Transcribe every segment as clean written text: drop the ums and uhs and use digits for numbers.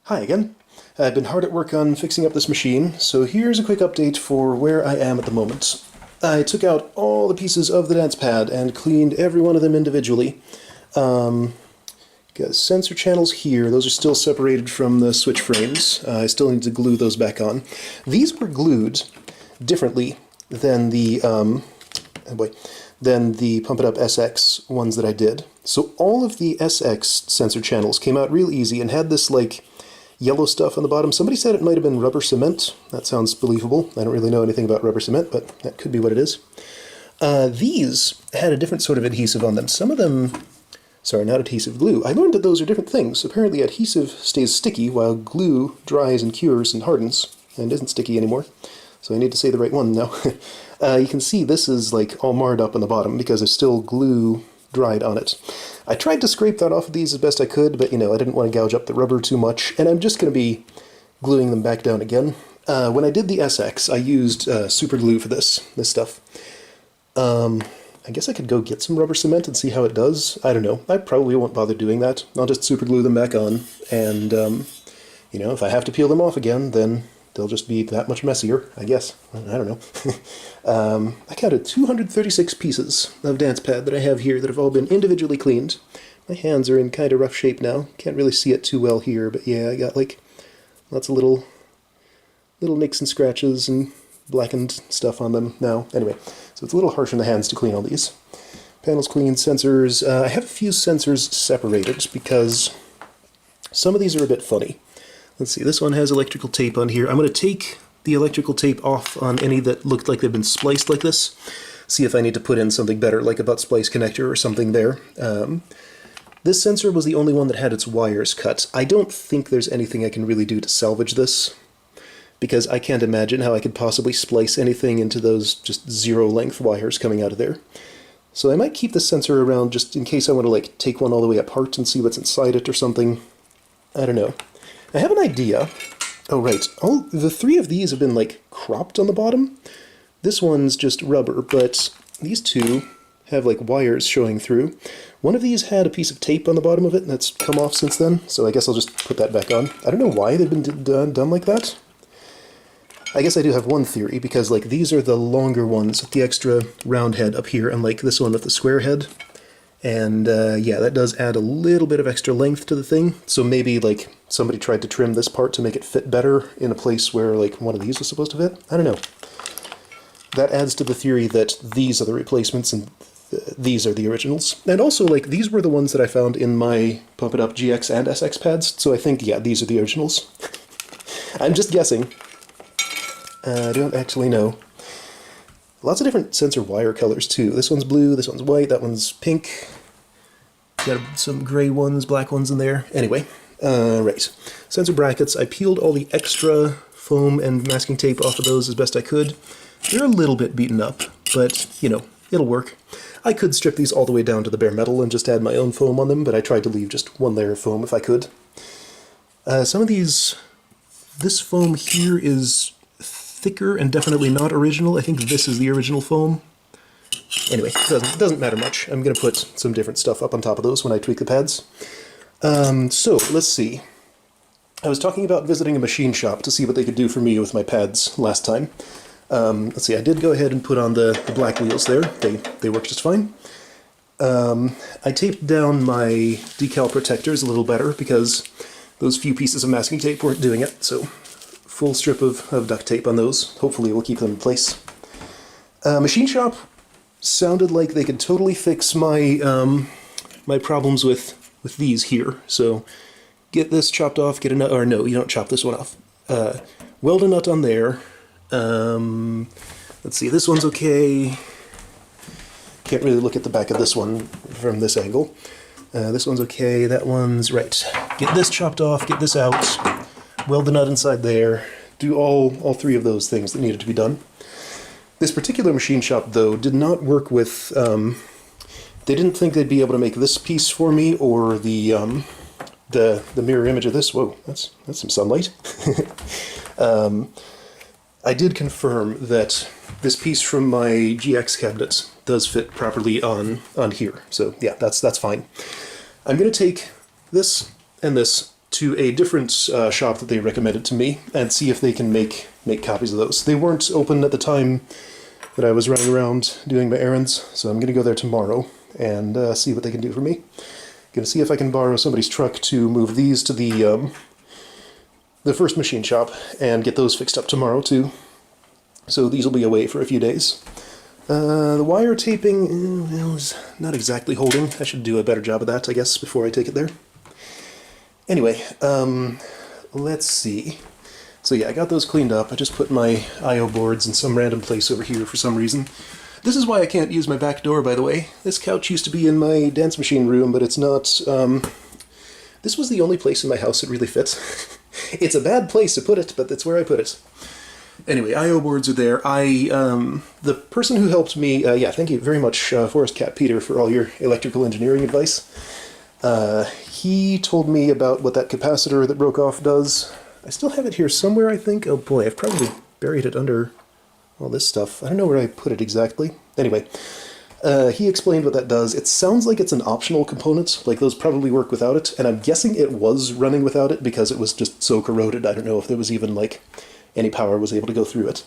Hi again. I've been hard at work on fixing up this machine, so here's a quick update for where I am at the moment. I took out all the pieces of the dance pad and cleaned every one of them individually. Got sensor channels here. Those are still separated from the switch frames. I still need to glue those back on. These were glued differently than the Pump It Up SX ones that I did. So all of the SX sensor channels came out real easy and had this like yellow stuff on the bottom. Somebody said it might have been rubber cement. That sounds believable. I don't really know anything about rubber cement, but that could be what it is. These had a different sort of adhesive on them. Some of them, sorry, not adhesive, glue. I learned that those are different things. Apparently adhesive stays sticky while glue dries and cures and hardens and isn't sticky anymore. So I need to say the right one now. You can see this is like all marred up on the bottom because there's still glue dried on it. I tried to scrape that off of these as best I could, but I didn't want to gouge up the rubber too much, and I'm just going to be gluing them back down again. When I did the SX, I used super glue for this stuff. I guess I could go get some rubber cement and see how it does. I don't know. I probably won't bother doing that. I'll just super glue them back on, and if I have to peel them off again, then they'll just be that much messier, I guess. I don't know. I counted 236 pieces of dance pad that I have here that have all been individually cleaned. My hands are in kind of rough shape now. Can't really see it too well here, but yeah, I got like lots of little nicks and scratches and blackened stuff on them now. Anyway, so it's a little harsh on the hands to clean all these. Panels cleaned, sensors. I have a few sensors separated because some of these are a bit funny. Let's see, this one has electrical tape on here. I'm going to take the electrical tape off on any that looked like they've been spliced like this. See if I need to put in something better, like a butt splice connector or something there. This sensor was the only one that had its wires cut. I don't think there's anything I can really do to salvage this, because I can't imagine how I could possibly splice anything into those just zero-length wires coming out of there. So I might keep the sensor around just in case I want to like take one all the way apart and see what's inside it or something. I don't know. I have an idea. Oh, right. The three of these have been, like, cropped on the bottom. This one's just rubber, but these two have, like, wires showing through. One of these had a piece of tape on the bottom of it, and that's come off since then, so I guess I'll just put that back on. I don't know why they've been done like that. I guess I do have one theory, because, like, these are the longer ones with the extra round head up here, and, like, this one with the square head. And yeah, that does add a little bit of extra length to the thing. So maybe like somebody tried to trim this part to make it fit better in a place where like one of these was supposed to fit. I don't know. That adds to the theory that these are the replacements and these are the originals. And also like these were the ones that I found in my Pump It Up GX and SX pads. So I think, yeah, these are the originals. I'm just guessing. I don't actually know. Lots of different sensor wire colors too. This one's blue, this one's white, that one's pink. Got some gray ones, black ones in there. Anyway, right. Sensor brackets, I peeled all the extra foam and masking tape off of those as best I could. They're a little bit beaten up, but, it'll work. I could strip these all the way down to the bare metal and just add my own foam on them, but I tried to leave just one layer of foam if I could. Some of these, this foam here is thicker and definitely not original. I think this is the original foam. Anyway, it doesn't matter much. I'm going to put some different stuff up on top of those when I tweak the pads. So, let's see. I was talking about visiting a machine shop to see what they could do for me with my pads last time. Let's see, I did go ahead and put on the black wheels there. They work just fine. I taped down my decal protectors a little better because those few pieces of masking tape weren't doing it, so full strip of duct tape on those. Hopefully it will keep them in place. Machine shop sounded like they could totally fix my my problems with these here. So get this chopped off, get a nut, or no, you don't chop this one off. Weld a nut on there. Let's see, this one's okay. Can't really look at the back of this one from this angle. This one's okay, that one's right. Get this chopped off, get this out. Weld the nut inside there, do all three of those things that needed to be done. This particular machine shop, though, did not work with, they didn't think they'd be able to make this piece for me, or the mirror image of this. Whoa, that's some sunlight. I did confirm that this piece from my GX cabinet does fit properly on here, so yeah, that's fine. I'm going to take this and this to a different shop that they recommended to me and see if they can make copies of those. They weren't open at the time that I was running around doing my errands, so I'm going to go there tomorrow and see what they can do for me. Going to see if I can borrow somebody's truck to move these to the first machine shop and get those fixed up tomorrow too. So these will be away for a few days. The wire taping is not exactly holding. I should do a better job of that, I guess, before I take it there. Anyway, let's see. So yeah, I got those cleaned up. I just put my I.O. boards in some random place over here for some reason. This is why I can't use my back door, by the way. This couch used to be in my dance machine room, but it's not... This was the only place in my house it really fits. It's a bad place to put it, but that's where I put it. Anyway, I.O. boards are there. The person who helped me... yeah, thank you very much, Forest Cat Peter, for all your electrical engineering advice. He told me about what that capacitor that broke off does. I still have it here somewhere, I think. Oh boy, I've probably buried it under all this stuff. I don't know where I put it exactly. Anyway, he explained what that does. It sounds like it's an optional component, like those probably work without it, and I'm guessing it was running without it because it was just so corroded. I don't know if there was even, like, any power was able to go through it.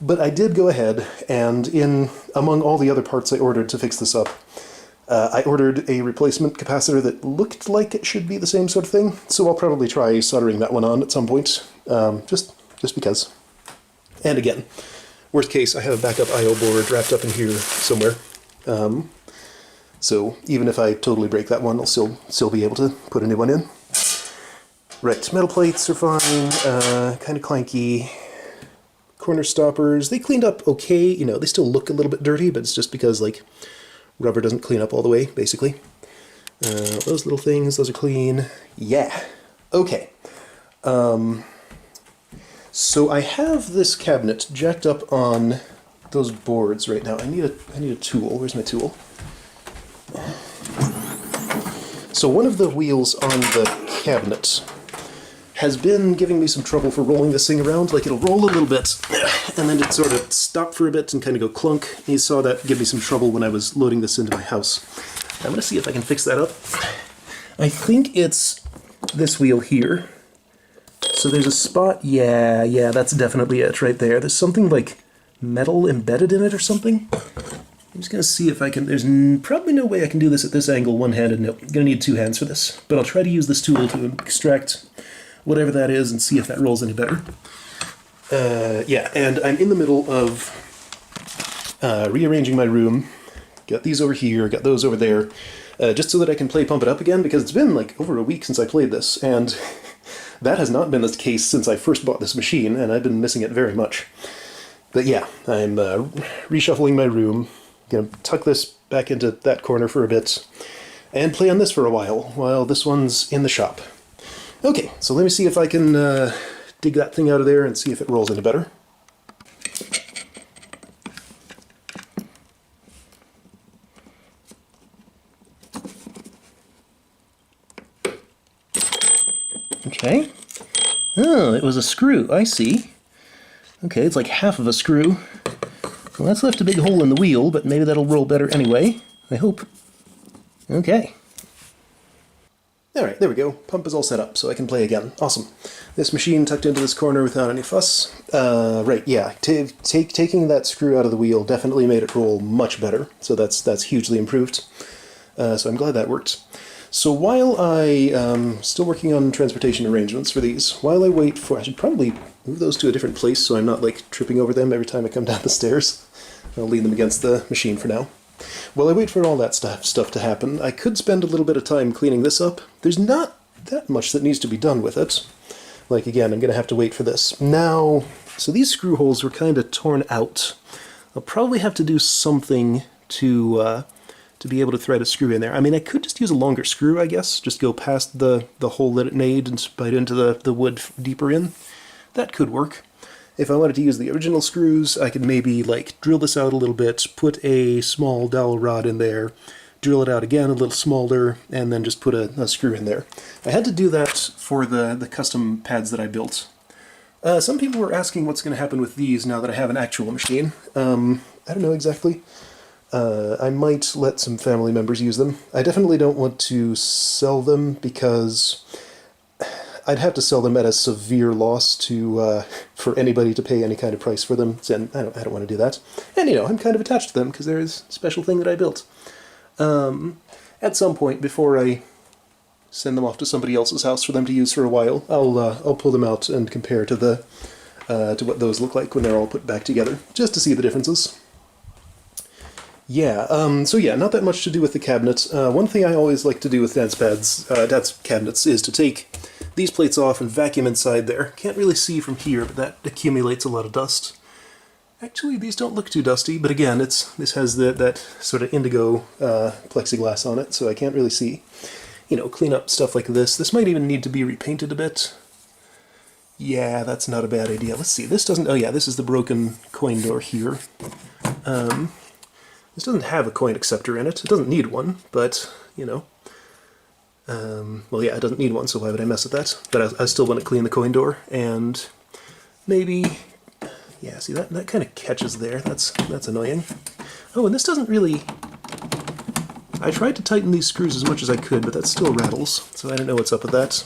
But I did go ahead, and among all the other parts I ordered to fix this up, I ordered a replacement capacitor that looked like it should be the same sort of thing, so I'll probably try soldering that one on at some point, just because. And again, worst case, I have a backup I.O. board wrapped up in here somewhere, so even if I totally break that one, I'll still be able to put a new one in. Right, metal plates are fine, kind of clanky. Corner stoppers, they cleaned up okay, you know, they still look a little bit dirty, but it's just because, like, rubber doesn't clean up all the way, basically. Those little things, those are clean. Yeah. Okay. So I have this cabinet jacked up on those boards right now. I need a tool. Where's my tool? So one of the wheels on the cabinet has been giving me some trouble for rolling this thing around. Like, it'll roll a little bit, and then it sort of stop for a bit and kind of go clunk. You saw that give me some trouble when I was loading this into my house. I'm going to see if I can fix that up. I think it's this wheel here. So there's a spot, yeah, that's definitely it right there. There's something like metal embedded in it or something. I'm just going to see if I can, there's probably no way I can do this at this angle one-handed. Nope, I'm going to need two hands for this. But I'll try to use this tool to extract whatever that is and see if that rolls any better. Yeah, and I'm in the middle of rearranging my room. Got these over here, got those over there, just so that I can play Pump It Up again, because it's been like over a week since I played this, and that has not been the case since I first bought this machine, and I've been missing it very much. But yeah, I'm reshuffling my room, gonna tuck this back into that corner for a bit, and play on this for a while this one's in the shop. Okay, so let me see if I can dig that thing out of there and see if it rolls any better. Okay. Oh, it was a screw. I see. Okay, it's like half of a screw. Well, that's left a big hole in the wheel, but maybe that'll roll better anyway. I hope. Okay. Alright, there we go. Pump is all set up, so I can play again. Awesome. This machine tucked into this corner without any fuss. Right, yeah. Taking that screw out of the wheel definitely made it roll much better, so that's hugely improved. So I'm glad that worked. So while I'm still working on transportation arrangements for these, while I wait for... I should probably move those to a different place so I'm not, like, tripping over them every time I come down the stairs. I'll lean them against the machine for now. While I wait for all that stuff to happen, I could spend a little bit of time cleaning this up. There's not that much that needs to be done with it. Like, again, I'm going to have to wait for this. Now, so these screw holes were kind of torn out. I'll probably have to do something to be able to thread a screw in there. I mean, I could just use a longer screw, I guess. Just go past the hole that it made and bite into the wood deeper in. That could work. If I wanted to use the original screws, I could maybe, like, drill this out a little bit, put a small dowel rod in there, drill it out again a little smaller, and then just put a screw in there. I had to do that for the custom pads that I built. Some people were asking what's going to happen with these now that I have an actual machine. I don't know exactly. I might let some family members use them. I definitely don't want to sell them because I'd have to sell them at a severe loss to for anybody to pay any kind of price for them, and I don't want to do that. And you know, I'm kind of attached to them because they're a special thing that I built. At some point, before I send them off to somebody else's house for them to use for a while, I'll pull them out and compare to the to what those look like when they're all put back together, just to see the differences. Yeah, so yeah, not that much to do with the cabinet. One thing I always like to do with dad's cabinets is to take these plates off and vacuum inside there. Can't really see from here, but that accumulates a lot of dust. Actually, these don't look too dusty, but again, this has that sort of indigo plexiglass on it, so I can't really see. You know, clean up stuff like this. This might even need to be repainted a bit. Yeah, that's not a bad idea. Let's see, this doesn't... Oh yeah, this is the broken coin door here. This doesn't have a coin acceptor in it. It doesn't need one, but, you know. Well, yeah, it doesn't need one, so why would I mess with that? But I still want to clean the coin door, and maybe... Yeah, see, that kind of catches there. That's annoying. Oh, and this doesn't really... I tried to tighten these screws as much as I could, but that still rattles, so I don't know what's up with that.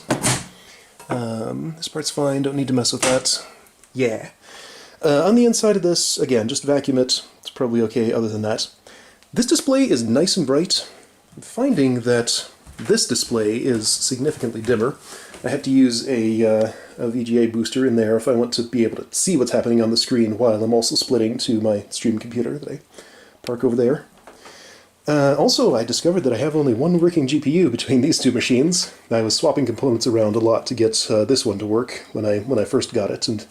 This part's fine, don't need to mess with that. Yeah. On the inside of this, again, just vacuum it. It's probably okay other than that. This display is nice and bright. I'm finding that this display is significantly dimmer. I have to use a VGA booster in there if I want to be able to see what's happening on the screen while I'm also splitting to my stream computer that I park over there. Also, I discovered that I have only one working GPU between these two machines. I was swapping components around a lot to get this one to work when I first got it, and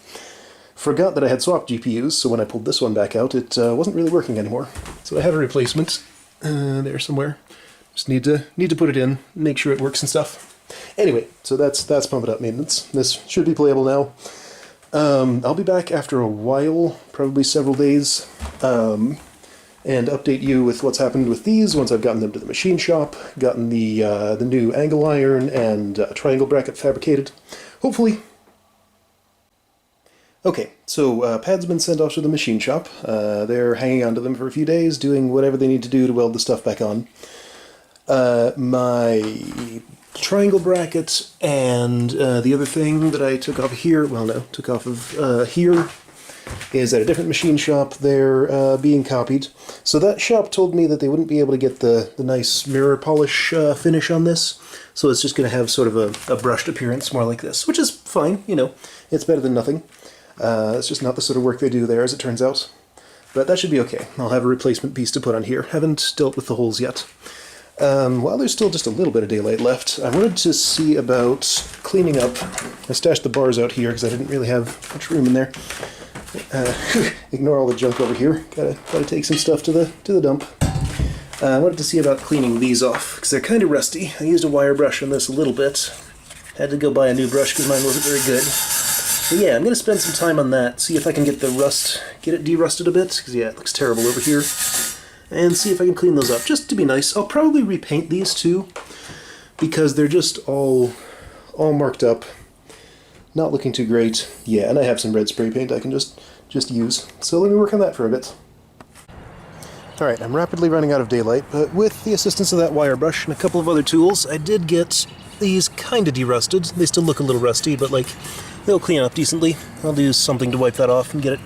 forgot that I had swapped GPUs, so when I pulled this one back out, it wasn't really working anymore. So I have a replacement there somewhere. Just need to put it in, make sure it works and stuff. Anyway, so that's Pump It Up maintenance. This should be playable now. I'll be back after a while, probably several days, and update you with what's happened with these once I've gotten them to the machine shop, gotten the new angle iron and triangle bracket fabricated, hopefully. Okay, so pad's been sent off to the machine shop. They're hanging on to them for a few days, doing whatever they need to do to weld the stuff back on. My triangle bracket and the other thing that I took off here, well no, took off of here, is at a different machine shop. They're being copied. So that shop told me that they wouldn't be able to get the nice mirror polish finish on this, so it's just going to have sort of a brushed appearance, more like this, which is fine, you know, it's better than nothing. It's just not the sort of work they do there, as it turns out. But that should be okay. I'll have a replacement piece to put on here. Haven't dealt with the holes yet. While there's still just a little bit of daylight left, I wanted to see about cleaning up. I stashed the bars out here because I didn't really have much room in there. Ignore all the junk over here. Gotta take some stuff to the dump. I wanted to see about cleaning these off because they're kind of rusty. I used a wire brush on this a little bit. Had to go buy a new brush because mine wasn't very good. But yeah, I'm going to spend some time on that, see if I can get the rust, get it derusted a bit, because yeah, it looks terrible over here, and see if I can clean those up, just to be nice. I'll probably repaint these too, because they're just all marked up, not looking too great. Yeah, and I have some red spray paint I can just use, so let me work on that for a bit. Alright, I'm rapidly running out of daylight, but with the assistance of that wire brush and a couple of other tools, I did get these kind of derusted. They still look a little rusty, but like, they'll clean up decently. I'll use something to wipe that off and get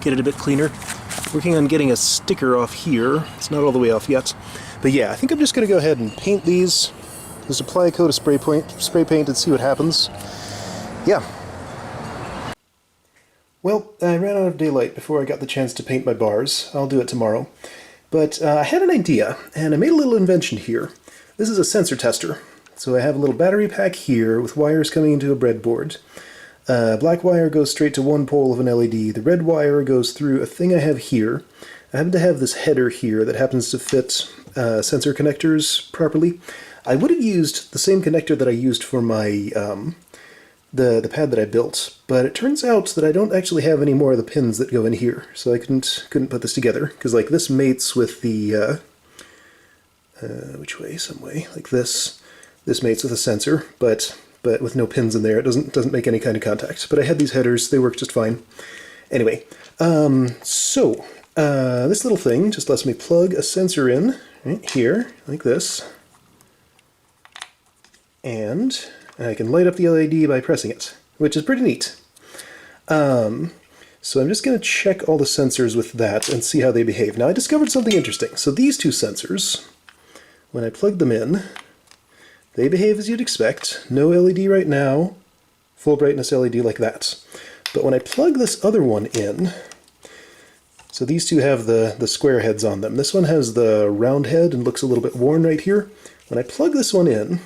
it a bit cleaner. Working on getting a sticker off here. It's not all the way off yet. But yeah, I think I'm just going to go ahead and paint these. Just apply a coat of spray paint and see what happens. Yeah. Well, I ran out of daylight before I got the chance to paint my bars. I'll do it tomorrow. But I had an idea, and I made a little invention here. This is a sensor tester. So I have a little battery pack here with wires coming into a breadboard. Black wire goes straight to one pole of an LED. The red wire goes through a thing I have here. I happen to have this header here that happens to fit sensor connectors properly. I would have used the same connector that I used for my the pad that I built, but it turns out that I don't actually have any more of the pins that go in here, so I couldn't put this together, because like this mates with the which way? Some way, like this. This mates with a sensor, but with no pins in there, it doesn't make any kind of contact. But I had these headers, they work just fine. Anyway, this little thing just lets me plug a sensor in right here, like this. And And I can light up the LED by pressing it, which is pretty neat. So I'm just going to check all the sensors with that and see how they behave. Now I discovered something interesting. So these two sensors, when I plug them in, they behave as you'd expect. No LED right now, full brightness LED like that. But when I plug this other one in, so these two have the square heads on them. This one has the round head and looks a little bit worn right here. When I plug this one in,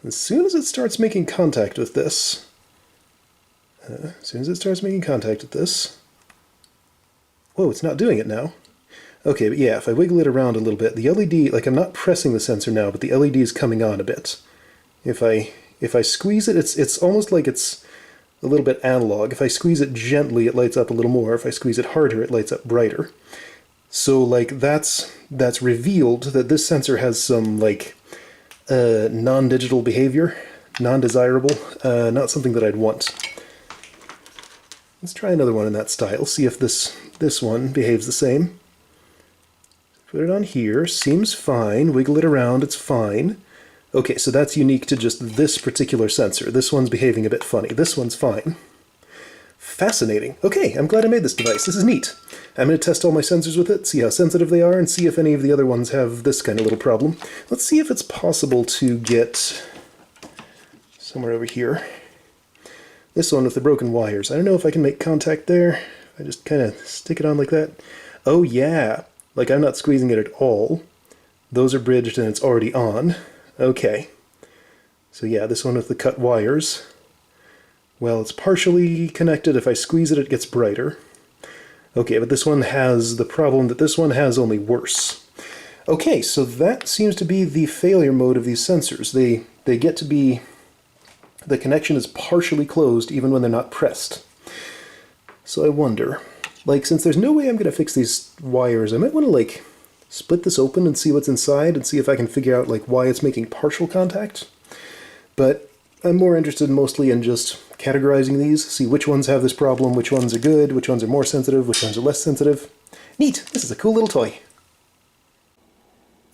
as soon as it starts making contact with this, whoa, it's not doing it now. Okay, but yeah, if I wiggle it around a little bit, the LED, like I'm not pressing the sensor now, but the LED is coming on a bit. If I squeeze it, it's almost like it's a little bit analog. If I squeeze it gently, it lights up a little more. If I squeeze it harder, it lights up brighter. So like that's revealed that this sensor has some like non-digital behavior, non-desirable, not something that I'd want. Let's try another one in that style, see if this one behaves the same. Put it on here, seems fine, wiggle it around, it's fine. Okay, so that's unique to just this particular sensor. This one's behaving a bit funny. This one's fine. Fascinating. Okay, I'm glad I made this device. This is neat. I'm going to test all my sensors with it, see how sensitive they are, and see if any of the other ones have this kind of little problem. Let's see if it's possible to get somewhere over here. This one with the broken wires. I don't know if I can make contact there. I just kind of stick it on like that. Oh yeah, like I'm not squeezing it at all. Those are bridged and it's already on. Okay. So yeah, this one with the cut wires. Well, it's partially connected. If I squeeze it, it gets brighter. Okay, but this one has the problem that this one has, only worse. Okay, so that seems to be the failure mode of these sensors. They get to be... The connection is partially closed even when they're not pressed. So I wonder, like, since there's no way I'm going to fix these wires, I might want to, like, split this open and see what's inside and see if I can figure out, like, why it's making partial contact. But I'm more interested mostly in just categorizing these, see which ones have this problem, which ones are good, which ones are more sensitive, which ones are less sensitive. Neat! This is a cool little toy.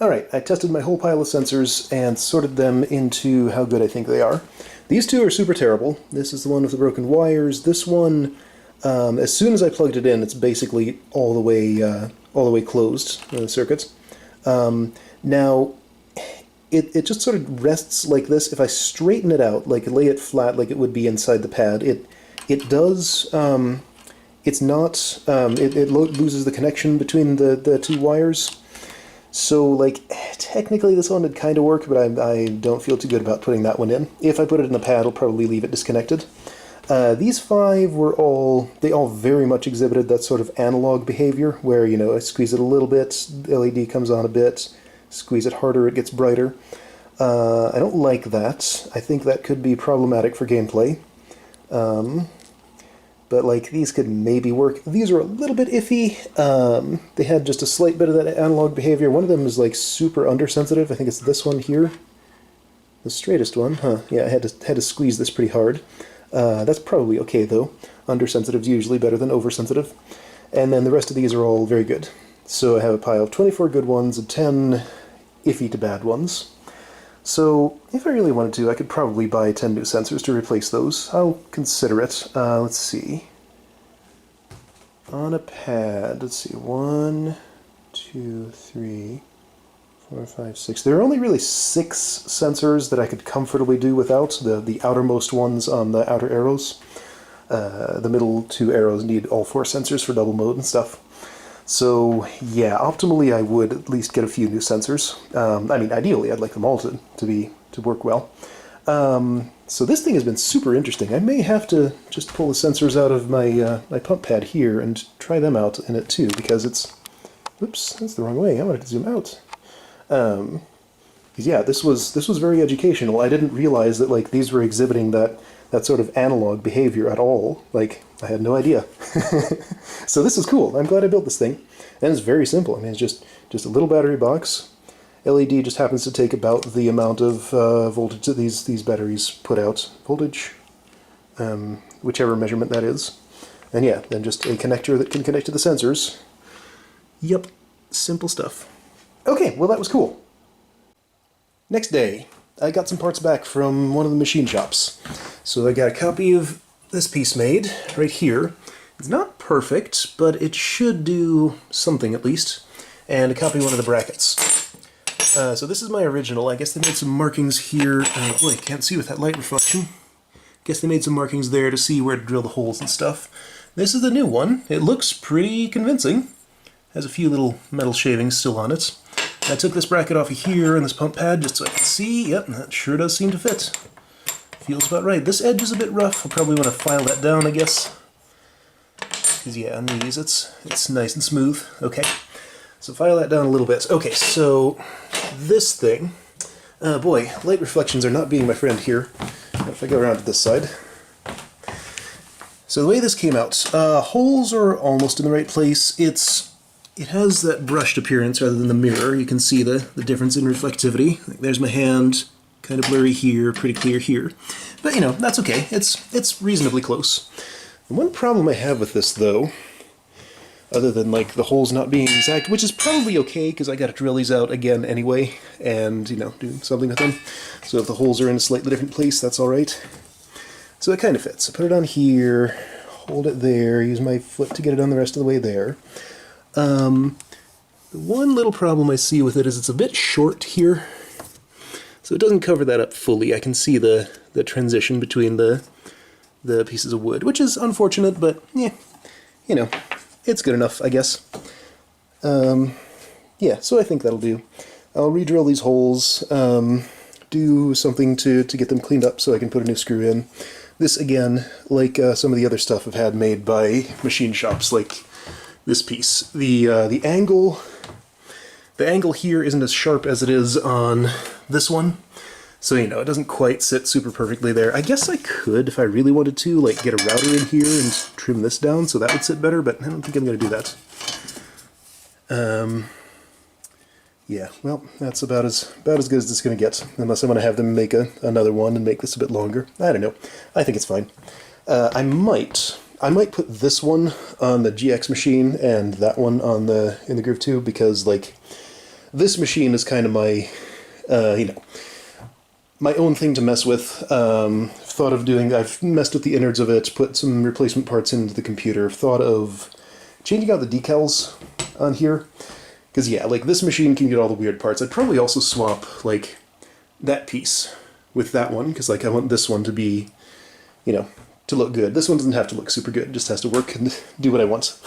Alright, I tested my whole pile of sensors and sorted them into how good I think they are. These two are super terrible. This is the one with the broken wires. This one, as soon as I plugged it in, it's basically all the way closed, the circuits. Now, it just sort of rests like this. If I straighten it out, like lay it flat like it would be inside the pad, it does, it's not, it loses the connection between the two wires. So, like, technically this one would kind of work, but I don't feel too good about putting that one in. If I put it in the pad, I'll probably leave it disconnected. These five they all very much exhibited that sort of analog behavior, where, you know, I squeeze it a little bit, the LED comes on a bit, squeeze it harder, it gets brighter. I don't like that. I think that could be problematic for gameplay. But, like, these could maybe work. These are a little bit iffy. They had just a slight bit of that analog behavior. One of them is, like, super undersensitive. I think it's this one here. The straightest one, huh? Yeah, I had to squeeze this pretty hard. That's probably okay, though. Undersensitive is usually better than oversensitive. And then the rest of these are all very good. So I have a pile of 24 good ones and 10 iffy to bad ones. So, if I really wanted to, I could probably buy 10 new sensors to replace those. I'll consider it. Let's see. On a pad, let's see, 1, 2, 3, 4, 5, 6. There are only really 6 sensors that I could comfortably do without, the outermost ones on the outer arrows. The middle 2 arrows need all 4 sensors for double mode and stuff. So, yeah, optimally I would at least get a few new sensors. I mean, ideally I'd like them all to work well. So this thing has been super interesting. I may have to just pull the sensors out of my my pump pad here and try them out in it too, because it's... Oops, that's the wrong way. I wanted to zoom out. Yeah, this was very educational. I didn't realize that, like, these were exhibiting that sort of analog behavior at all. Like, I had no idea. So this is cool. I'm glad I built this thing. And it's very simple. I mean, it's just a little battery box. LED just happens to take about the amount of voltage that these batteries put out. Voltage, whichever measurement that is. And yeah, then just a connector that can connect to the sensors. Yep, simple stuff. Okay, well that was cool. Next day. I got some parts back from one of the machine shops. So I got a copy of this piece made right here. It's not perfect, but it should do something at least. And a copy of one of the brackets. So this is my original. I guess they made some markings here. Boy, can't see with that light reflection. Guess they made some markings there to see where to drill the holes and stuff. This is the new one. It looks pretty convincing. Has a few little metal shavings still on it. I took this bracket off of here and this pump pad just so I can see. Yep, that sure does seem to fit. Feels about right. This edge is a bit rough. I'll probably want to file that down, I guess. Because yeah, on these it's nice and smooth. Okay, so file that down a little bit. Okay, so this thing, boy, light reflections are not being my friend here. If I go around to this side. So the way this came out, holes are almost in the right place. It has that brushed appearance rather than the mirror. You can see the difference in reflectivity. Like there's my hand, kind of blurry here, pretty clear here. But you know, that's okay. It's reasonably close. The one problem I have with this though, other than like the holes not being exact, which is probably okay because I got to drill these out again anyway and, you know, do something with them. So if the holes are in a slightly different place, that's alright. So it kind of fits. I put it on here, hold it there, use my foot to get it on the rest of the way there. The one little problem I see with it is it's a bit short here. So it doesn't cover that up fully. I can see the transition between the pieces of wood, which is unfortunate, but yeah, you know, it's good enough, I guess. Yeah, so I think that'll do. I'll re-drill these holes, do something to get them cleaned up so I can put a new screw in. This, again, like some of the other stuff I've had made by machine shops, like this piece. The angle here isn't as sharp as it is on this one. So, you know, it doesn't quite sit super perfectly there. I guess I could, if I really wanted to, like get a router in here and trim this down so that would sit better, but I don't think I'm going to do that. Yeah, well, that's about as good as it's going to get, unless I want to have them make another one and make this a bit longer. I don't know. I think it's fine. I might put this one on the GX machine and that one on in the Groove 2, because, like, this machine is kind of my, you know, my own thing to mess with. I've messed with the innards of it, put some replacement parts into the computer, thought of changing out the decals on here. Because yeah, like this machine can get all the weird parts. I'd probably also swap like that piece with that one, because like I want this one to be, you know, to look good. This one doesn't have to look super good, it just has to work and do what I want.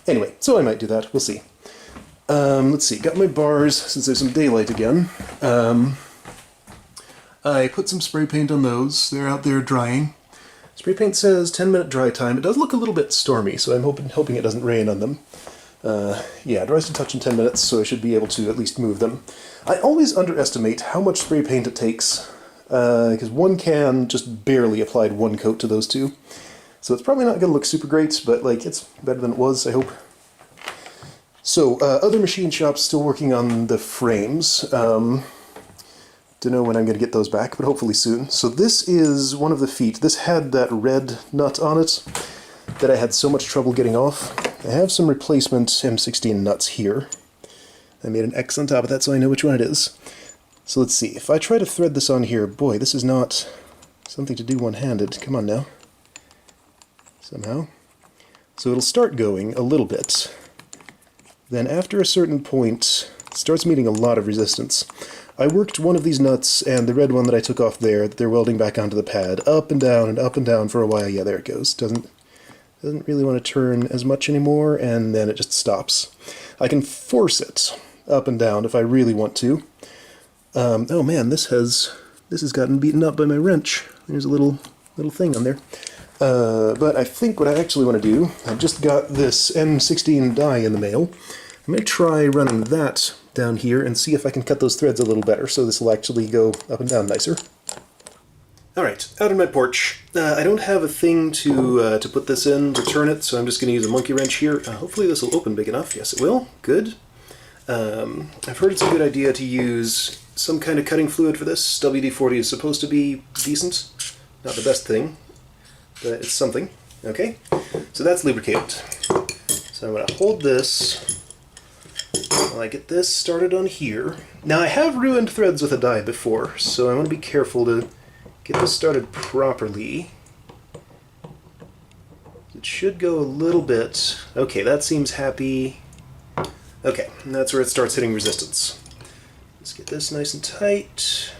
Anyway, so I might do that, we'll see. Let's see, got my bars, since there's some daylight again. I put some spray paint on those, they're out there drying. Spray paint says 10-minute dry time. It does look a little bit stormy, so I'm hoping it doesn't rain on them. Yeah, dries to touch in 10 minutes, so I should be able to at least move them. I always underestimate how much spray paint it takes, because one can just barely applied one coat to those two. So it's probably not going to look super great, but like it's better than it was, I hope. So, other machine shops still working on the frames. Don't know when I'm going to get those back, but hopefully soon. So this is one of the feet. This had that red nut on it that I had so much trouble getting off. I have some replacement M16 nuts here. I made an X on top of that so I know which one it is. So let's see. If I try to thread this on here, boy, this is not something to do one-handed. Come on now. Somehow. So it'll start going a little bit. Then after a certain point, it starts meeting a lot of resistance. I worked one of these nuts and the red one that I took off there that they're welding back onto the pad, up and down for a while. Yeah, there it goes. Doesn't really want to turn as much anymore, and then it just stops. I can force it up and down if I really want to. Oh man, this has gotten beaten up by my wrench. There's a little thing on there. But I think what I actually want to do, I've just got this M16 die in the mail. I'm going to try running that down here and see if I can cut those threads a little better, so this will actually go up and down nicer. Alright, out on my porch. I don't have a thing to put this in to turn it, so I'm just going to use a monkey wrench here. Hopefully this will open big enough. Yes, it will. Good. I've heard it's a good idea to use some kind of cutting fluid for this. WD-40 is supposed to be decent. Not the best thing, but it's something. Okay, so that's lubricated. So I'm going to hold this So I get this started on here. Now I have ruined threads with a die before, so I want to be careful to get this started properly. It should go a little bit. Okay, that seems happy. Okay, and that's where it starts hitting resistance. Let's get this nice and tight.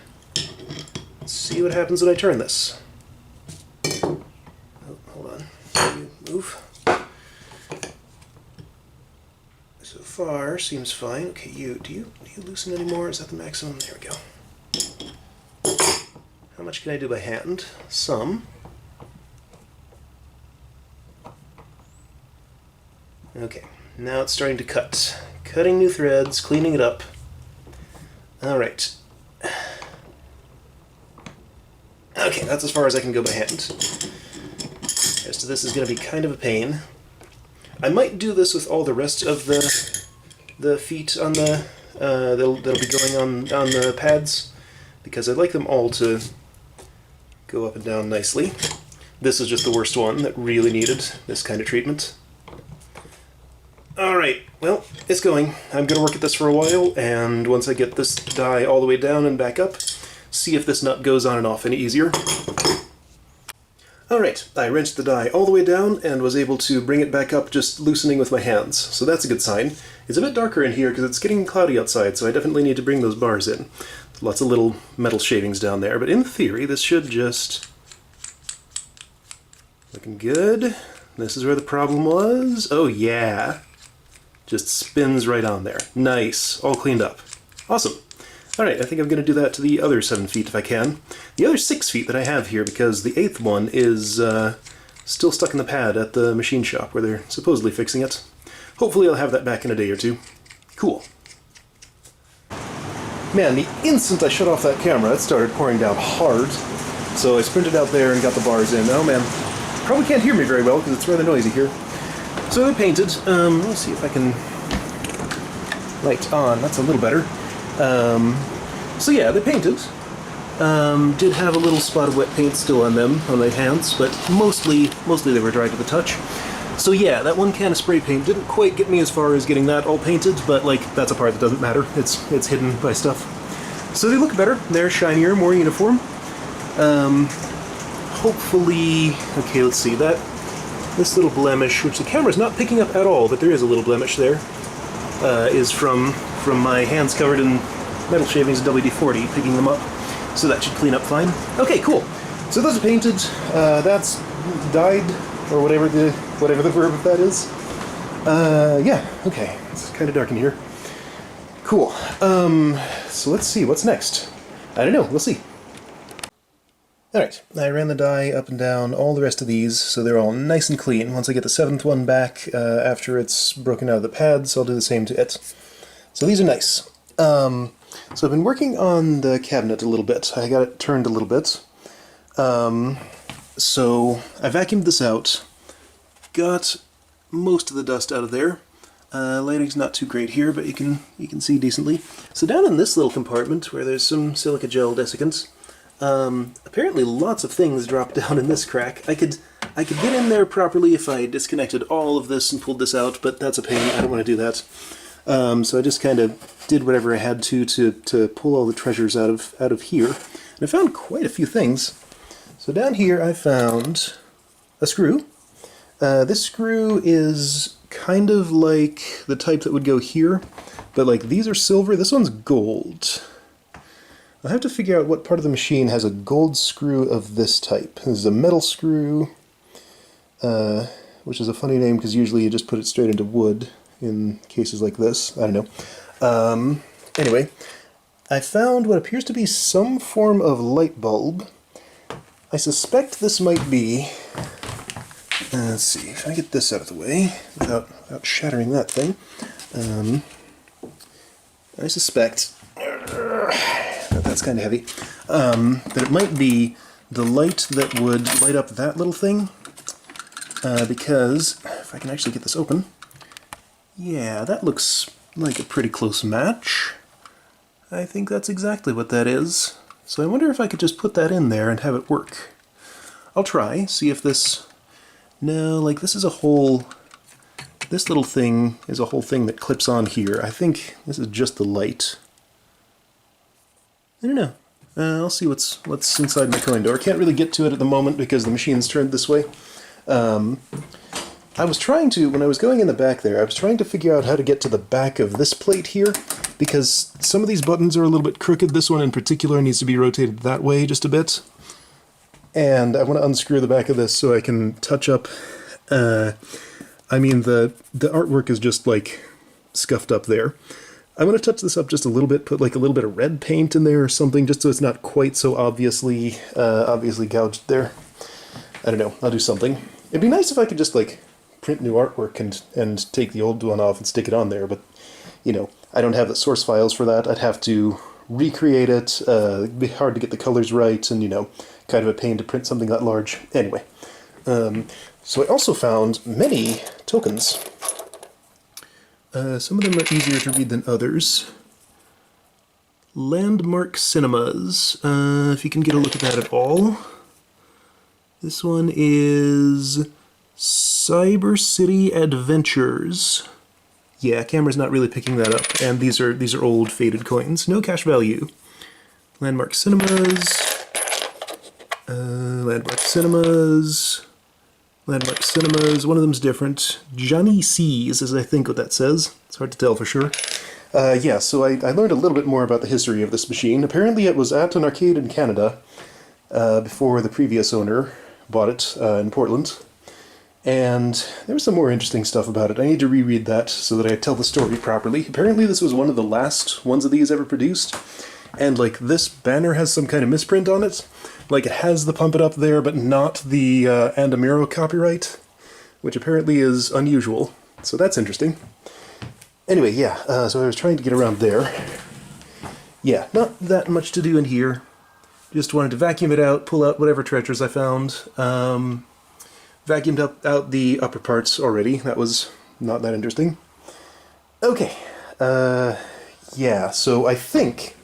Let's see what happens when I turn this. Oh, hold on. You move. So far, seems fine. Okay, do you loosen anymore? Is that the maximum? There we go. How much can I do by hand? Some. Okay, now it's starting to cut. Cutting new threads, cleaning it up. Alright. Okay, that's as far as I can go by hand. The rest of this is going to be kind of a pain. I might do this with all the rest of the feet on the that'll be going on the pads, because I'd like them all to go up and down nicely. This is just the worst one that really needed this kind of treatment. Alright, well, it's going. I'm going to work at this for a while, and once I get this die all the way down and back up, see if this nut goes on and off any easier. Alright, I wrenched the die all the way down and was able to bring it back up just loosening with my hands, so that's a good sign. It's a bit darker in here because it's getting cloudy outside, so I definitely need to bring those bars in. Lots of little metal shavings down there, but in theory this should just... looking good. This is where the problem was. Oh yeah! Just spins right on there. Nice. All cleaned up. Awesome. Alright, I think I'm going to do that to the other 7 feet if I can. The other 6 feet that I have here, because the 8th one is still stuck in the pad at the machine shop where they're supposedly fixing it. Hopefully I'll have that back in a day or two. Cool. Man, the instant I shut off that camera, it started pouring down hard. So I sprinted out there and got the bars in. Oh man, probably can't hear me very well because it's rather noisy here. So they're painted. Let's see if I can... light on. That's a little better. So yeah, they're painted. Did have a little spot of wet paint still on them, on my hands, but mostly they were dry to the touch. So yeah, that one can of spray paint didn't quite get me as far as getting that all painted, but like, that's a part that doesn't matter. It's hidden by stuff. So they look better. They're shinier, more uniform. Hopefully... okay, let's see. This little blemish, which the camera's not picking up at all, but there is a little blemish there, is from my hands covered in metal shavings of WD-40, picking them up. So that should clean up fine. Okay, cool. So those are painted. That's dyed, or whatever the verb of that is. Yeah, okay. It's kind of dark in here. Cool. So let's see, what's next? I don't know, we'll see. Alright, I ran the die up and down all the rest of these, so they're all nice and clean. Once I get the 7th one back, after it's broken out of the pads, I'll do the same to it. So these are nice. So I've been working on the cabinet a little bit. I got it turned a little bit. So I vacuumed this out, got most of the dust out of there. Lighting's not too great here, but you can see decently. So down in this little compartment, where there's some silica gel desiccants, apparently lots of things dropped down in this crack. I could get in there properly if I disconnected all of this and pulled this out, but that's a pain. I don't want to do that. So I just kind of did whatever I had to pull all the treasures out of here. And I found quite a few things. So down here I found a screw. This screw is kind of like the type that would go here, but like these are silver, this one's gold. I'll have to figure out what part of the machine has a gold screw of this type. This is a metal screw, which is a funny name because usually you just put it straight into wood in cases like this. I don't know. Anyway, I found what appears to be some form of light bulb. I suspect this might be... let's see, if I get this out of the way without shattering that thing. I suspect... that's kind of heavy. That it might be the light that would light up that little thing. Because, if I can actually get this open... yeah, that looks like a pretty close match. I think that's exactly what that is. So I wonder if I could just put that in there and have it work. I'll try, see if this... no, like this is a whole this little thing is a whole thing that clips on here. I think this is just the light. I don't know. I'll see what's inside my coin door. Can't really get to it at the moment because the machine's turned this way. I was trying to, when I was going in the back there, I was trying to figure out how to get to the back of this plate here, because some of these buttons are a little bit crooked. This one in particular needs to be rotated that way just a bit. And I want to unscrew the back of this so I can touch up, I mean, the artwork is just, like, scuffed up there. I want to touch this up just a little bit, put, like, a little bit of red paint in there or something, just so it's not quite so obviously gouged there. I don't know, I'll do something. It'd be nice if I could just, like, print new artwork and take the old one off and stick it on there, but, you know, I don't have the source files for that. I'd have to recreate it. It'd be hard to get the colors right, and, you know, kind of a pain to print something that large. Anyway, so I also found many tokens. Some of them are easier to read than others. Landmark Cinemas, if you can get a look at that at all. This one is Cyber City Adventures. Yeah, camera's not really picking that up, and these are old faded coins. No cash value. Landmark Cinemas. Landmark Cinemas. Landmark Cinemas. One of them's different. Johnny C's is, I think, what that says. It's hard to tell for sure. Yeah, so I learned a little bit more about the history of this machine. Apparently it was at an arcade in Canada before the previous owner bought it in Portland. And there was some more interesting stuff about it. I need to reread that so that I tell the story properly. Apparently this was one of the last ones of these ever produced. And, like, this banner has some kind of misprint on it. Like, it has the Pump It Up there, but not the Andamiro copyright, which apparently is unusual. So that's interesting. Anyway, yeah, so I was trying to get around there. Yeah, not that much to do in here. Just wanted to vacuum it out, pull out whatever treasures I found. Vacuumed out the upper parts already. That was not that interesting. Okay. Yeah, so I think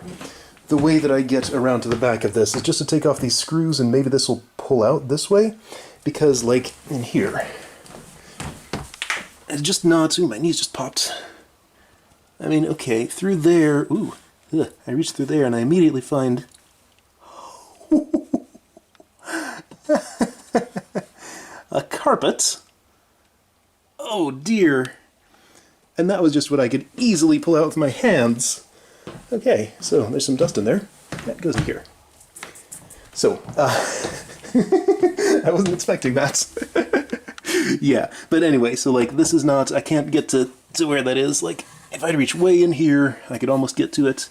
the way that I get around to the back of this is just to take off these screws, and maybe this will pull out this way. Because, like, in here, it's just not... Ooh, my knees just popped. I mean, okay, through there... Ooh, ugh, I reach through there and I immediately find... a carpet? Oh dear. And that was just what I could easily pull out with my hands. Okay, so there's some dust in there. That goes in here. So, I wasn't expecting that. Yeah, but anyway, so like this is not, I can't get to where that is. Like, if I'd reach way in here, I could almost get to it.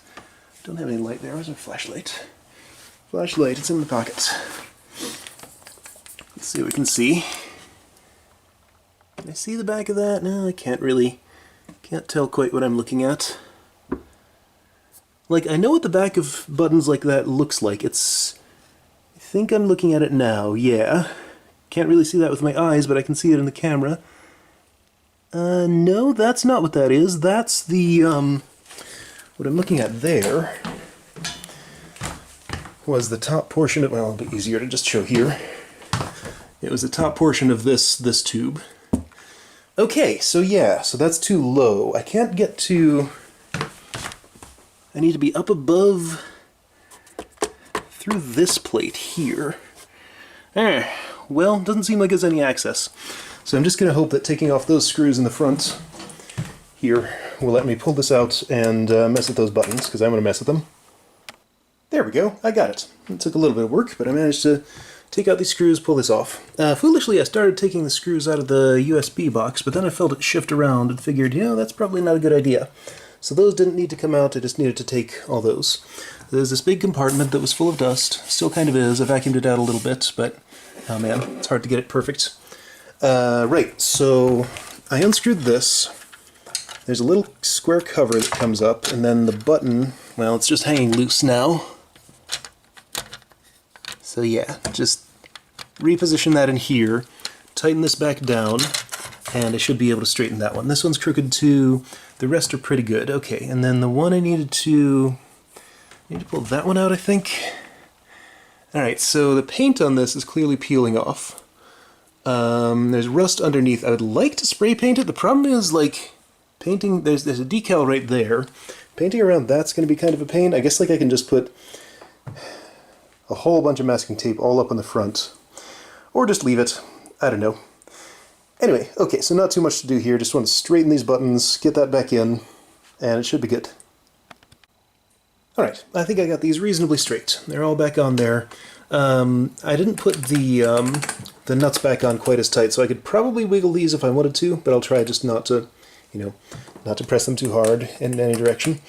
Don't have any light there. Where's my flashlight? Flashlight, it's in the pocket. Let's see what we can see. Can I see the back of that? No, I can't really. Can't tell quite what I'm looking at. Like, I know what the back of buttons like that looks like. It's... I think I'm looking at it now, yeah. Can't really see that with my eyes, but I can see it in the camera. No, that's not what that is. That's the, what I'm looking at there was the top portion of... Well, it'll be easier to just show here. It was the top portion of this tube. Okay, so yeah, so that's too low. I can't get to... I need to be up above through this plate here. Well, doesn't seem like there's any access. So I'm just going to hope that taking off those screws in the front here will let me pull this out and mess with those buttons, because I'm going to mess with them. There we go, I got it. It took a little bit of work, but I managed to take out these screws, pull this off. Foolishly, I started taking the screws out of the USB box, but then I felt it shift around and figured, you know, that's probably not a good idea. So those didn't need to come out, I just needed to take all those. There's this big compartment that was full of dust, still kind of is. I vacuumed it out a little bit, but, oh man, it's hard to get it perfect. Right, so I unscrewed this. There's a little square cover that comes up, and then the button, well, it's just hanging loose now. So yeah, just reposition that in here, tighten this back down, and I should be able to straighten that one. This one's crooked too, the rest are pretty good. Okay, and then the one I need to pull that one out, I think. Alright, so the paint on this is clearly peeling off. There's rust underneath. I would like to spray paint it. The problem is, like, painting, there's a decal right there. Painting around that's going to be kind of a pain. I guess, like, I can just put a whole bunch of masking tape all up on the front. Or just leave it. I don't know. Anyway, okay, so not too much to do here. Just want to straighten these buttons, get that back in, and it should be good. Alright, I think I got these reasonably straight. They're all back on there. I didn't put the nuts back on quite as tight, so I could probably wiggle these if I wanted to, but I'll try just not to, not to press them too hard in any direction.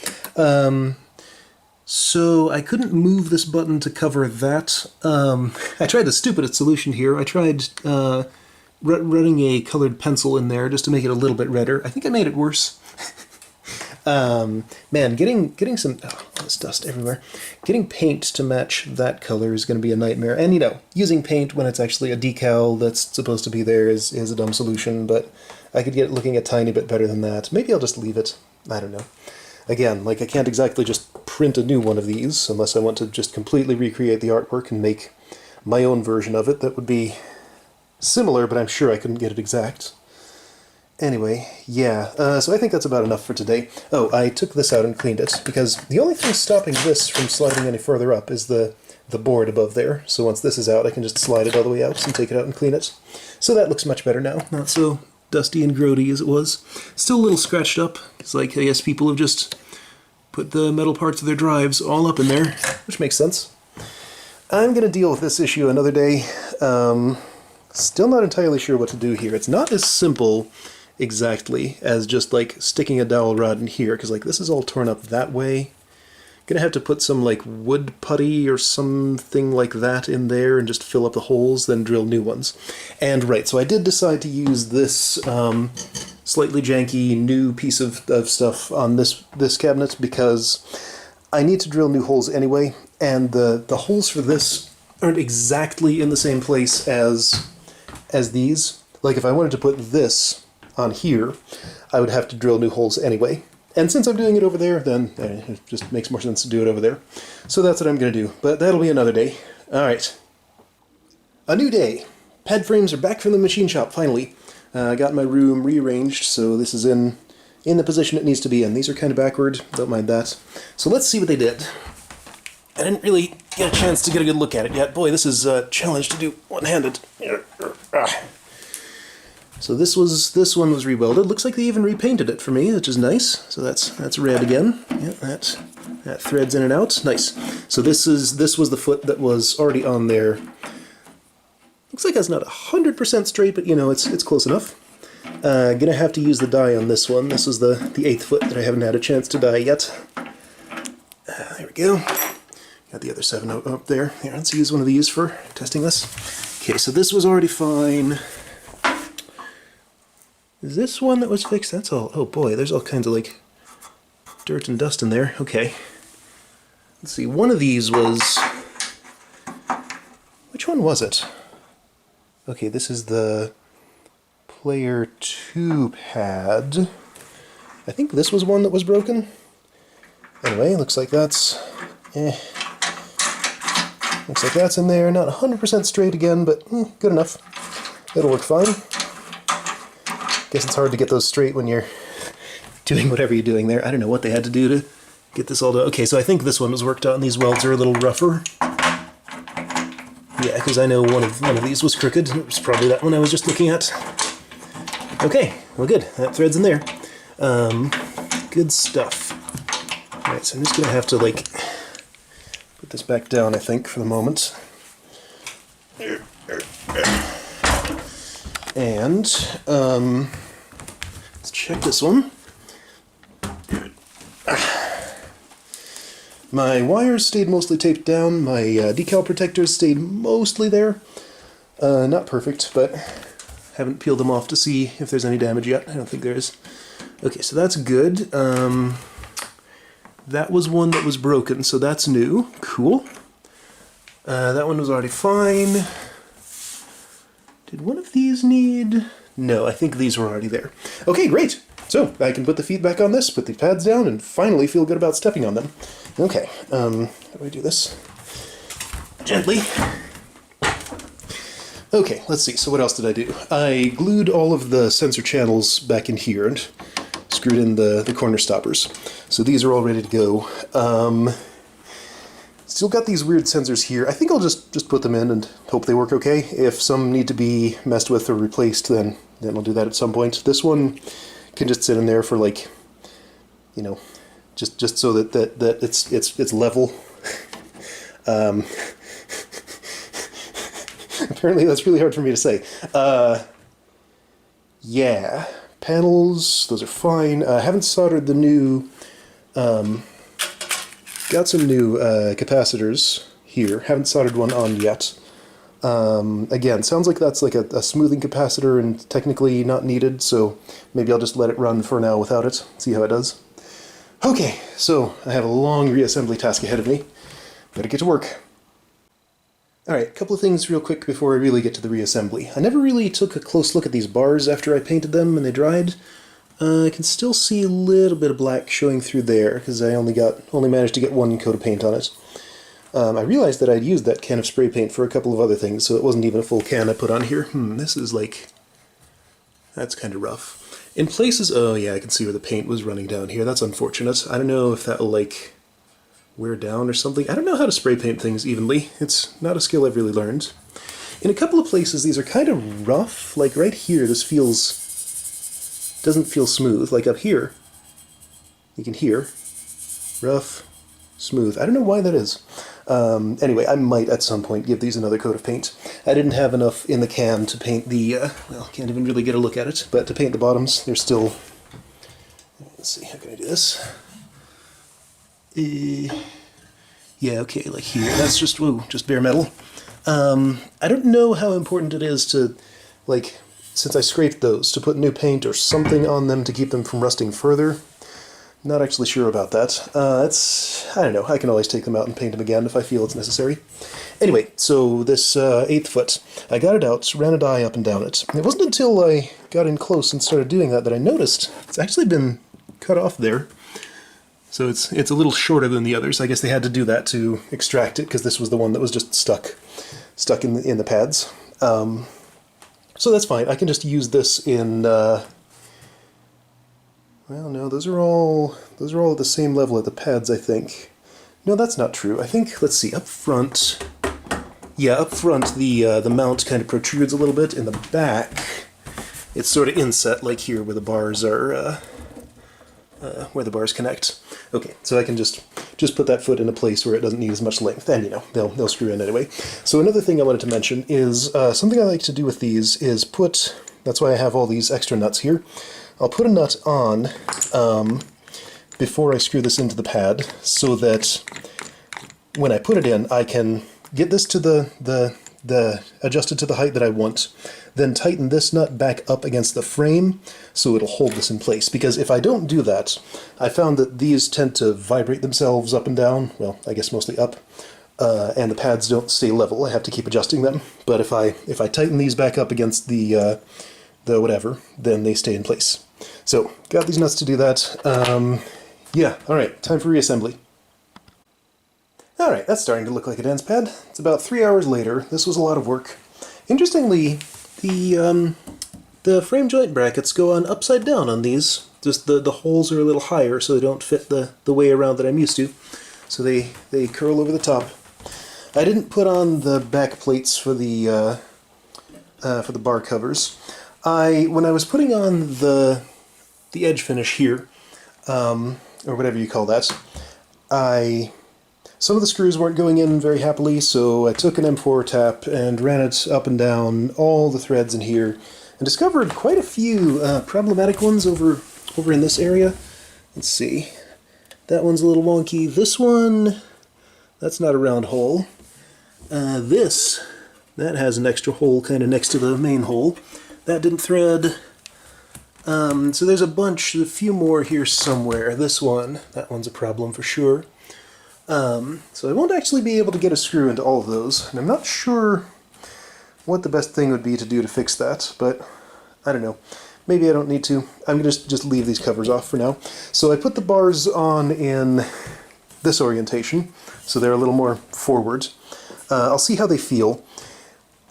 So I couldn't move this button to cover that. I tried the stupidest solution here. I tried running a colored pencil in there just to make it a little bit redder. I think I made it worse. Man, getting some, oh, there's dust everywhere. Getting paint to match that color is going to be a nightmare. And, using paint when it's actually a decal that's supposed to be there is a dumb solution, but I could get it looking a tiny bit better than that. Maybe I'll just leave it. I don't know. Again, like, I can't exactly just print a new one of these unless I want to just completely recreate the artwork and make my own version of it. That would be similar, but I'm sure I couldn't get it exact. Anyway, yeah, so I think that's about enough for today. Oh, I took this out and cleaned it, because the only thing stopping this from sliding any further up is the board above there. So once this is out, I can just slide it all the way out and take it out and clean it. So that looks much better now. Not so dusty and grody as it was. Still a little scratched up. It's like, I guess people have just put the metal parts of their drives all up in there, which makes sense. I'm going to deal with this issue another day. Still not entirely sure what to do here. It's not as simple exactly as just like sticking a dowel rod in here, because like this is all torn up that way. Gonna have to put some like wood putty or something like that in there and just fill up the holes, then drill new ones. And right, so I did decide to use this slightly janky new piece of stuff on this cabinet because I need to drill new holes anyway, and the holes for this aren't exactly in the same place as these. Like if I wanted to put this on here, I would have to drill new holes anyway. And since I'm doing it over there, then it just makes more sense to do it over there. So that's what I'm going to do, but that'll be another day. Alright. A new day. Pad frames are back from the machine shop, finally. I got my room rearranged, so this is in the position it needs to be in. These are kind of backward, don't mind that. So let's see what they did. I didn't really get a chance to get a good look at it yet. Boy, this is a challenge to do one-handed. So this one was rewelded. Looks like they even repainted it for me, which is nice. So that's red again. Yeah, that threads in and out. Nice. So this was the foot that was already on there. Looks like it's not 100% straight, but it's close enough. Gonna have to use the die on this one. This is the 8th foot that I haven't had a chance to die yet. There we go. Got the other 7 up there. Here, let's use one of these for testing this. Okay, so this was already fine. Is this one that was fixed? That's all. Oh boy, there's all kinds of like dirt and dust in there. Okay. Let's see, one of these was... Which one was it? Okay, this is the Player 2 pad. I think this was one that was broken. Anyway, looks like that's... Looks like that's in there. Not 100% straight again, but good enough. It'll work fine. Guess it's hard to get those straight when you're doing whatever you're doing there. I don't know what they had to do to get this all done. Okay, so I think this one was worked on. These welds are a little rougher. Yeah, because I know one of these was crooked. It was probably that one I was just looking at. Okay, well good. That thread's in there. Good stuff. Alright, so I'm just going to have to, like, put this back down, I think, for the moment. And, let's check this one. My wires stayed mostly taped down, my decal protectors stayed mostly there. Not perfect, but haven't peeled them off to see if there's any damage yet. I don't think there is. Okay, so that's good. That was one that was broken, so that's new. Cool. That one was already fine. Did one of these need... No, I think these were already there. Okay, great! So, I can put the feet back on this, put the pads down, and finally feel good about stepping on them. Okay, how do I do this? Gently. Okay, let's see. So what else did I do? I glued all of the sensor channels back in here and screwed in the corner stoppers. So these are all ready to go. Still got these weird sensors here. I think I'll just put them in and hope they work okay. If some need to be messed with or replaced, then I'll do that at some point. This one can just sit in there for, like, you know, just so that it's level. Apparently that's really hard for me to say. Yeah, panels, those are fine. I haven't soldered the new, got some new capacitors here. Haven't soldered one on yet. Again, sounds like that's like a smoothing capacitor and technically not needed, so maybe I'll just let it run for now without it, see how it does. Okay, so I have a long reassembly task ahead of me. Better get to work. Alright, a couple of things real quick before I really get to the reassembly. I never really took a close look at these bars after I painted them and they dried. I can still see a little bit of black showing through there, because I only managed to get one coat of paint on it. I realized that I'd used that can of spray paint for a couple of other things, so it wasn't even a full can I put on here. This is like... that's kind of rough. In places... oh yeah, I can see where the paint was running down here. That's unfortunate. I don't know if that'll, like, wear down or something. I don't know how to spray paint things evenly. It's not a skill I've really learned. In a couple of places these are kind of rough. Like right here, this doesn't feel smooth. Like up here, you can hear rough, smooth. I don't know why that is. Anyway, I might at some point give these another coat of paint. I didn't have enough in the can to paint the, well, can't even really get a look at it, but to paint the bottoms, they're still... let's see, how can I do this? Yeah, okay, like here. That's just, whoa, just bare metal. I don't know how important it is to, like, since I scraped those, to put new paint or something on them to keep them from rusting further. Not actually sure about that. I don't know, I can always take them out and paint them again if I feel it's necessary. Anyway, so this 1/8 foot, I got it out, ran a die up and down it. It wasn't until I got in close and started doing that I noticed it's actually been cut off there. So it's a little shorter than the others. I guess they had to do that to extract it, because this was the one that was just stuck in the pads. So that's fine. I can just use this in... well, no, those are all at the same level at the pads, I think. No, that's not true. I think, let's see, up front... yeah, up front the mount kind of protrudes a little bit. In the back, it's sort of inset, like here, where the bars are... where the bars connect. Okay, so I can just put that foot in a place where it doesn't need as much length, and, you know, they'll screw in anyway. So another thing I wanted to mention is, something I like to do with these is put, that's why I have all these extra nuts here, I'll put a nut on before I screw this into the pad, so that when I put it in, I can get this to the adjusted to the height that I want, then tighten this nut back up against the frame so it'll hold this in place. Because if I don't do that, I found that these tend to vibrate themselves up and down, well, I guess mostly up, and the pads don't stay level. I have to keep adjusting them. But if I tighten these back up against the whatever, then they stay in place. So, got these nuts to do that. Yeah, alright, time for reassembly. Alright, that's starting to look like a dance pad. It's about 3 hours later. This was a lot of work. Interestingly, the frame joint brackets go on upside down on these. Just the holes are a little higher, so they don't fit the way around that I'm used to. So they curl over the top. I didn't put on the back plates for the bar covers. When I was putting on the edge finish here, or whatever you call that, some of the screws weren't going in very happily, so I took an M4 tap and ran it up and down all the threads in here, and discovered quite a few problematic ones over in this area. Let's see. That one's a little wonky. This one, that's not a round hole. That has an extra hole kind of next to the main hole. That didn't thread. So there's a few more here somewhere. This one, that one's a problem for sure. So I won't actually be able to get a screw into all of those, and I'm not sure what the best thing would be to do to fix that, but I don't know. Maybe I don't need to. I'm going to just leave these covers off for now. So I put the bars on in this orientation, so they're a little more forward. I'll see how they feel.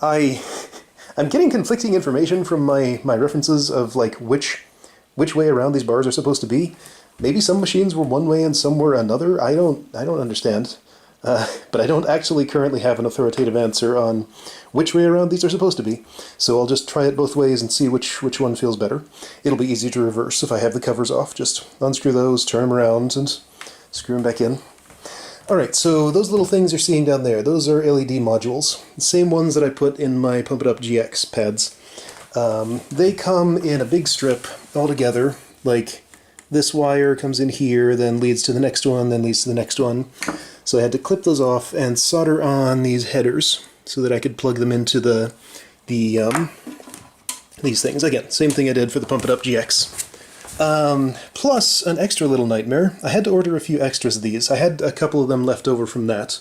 I I'm getting conflicting information from my references of like which way around these bars are supposed to be. Maybe some machines were one way and some were another. I don't understand. But I don't actually currently have an authoritative answer on which way around these are supposed to be. So I'll just try it both ways and see which one feels better. It'll be easy to reverse if I have the covers off. Just unscrew those, turn them around, and screw them back in. Alright, so those little things you're seeing down there, those are LED modules. The same ones that I put in my Pump It Up GX pads. They come in a big strip all together, like this wire comes in here, then leads to the next one, then leads to the next one. So I had to clip those off and solder on these headers so that I could plug them into these things. Again, same thing I did for the Pump It Up GX. Plus an extra little nightmare. I had to order a few extras of these. I had a couple of them left over from that.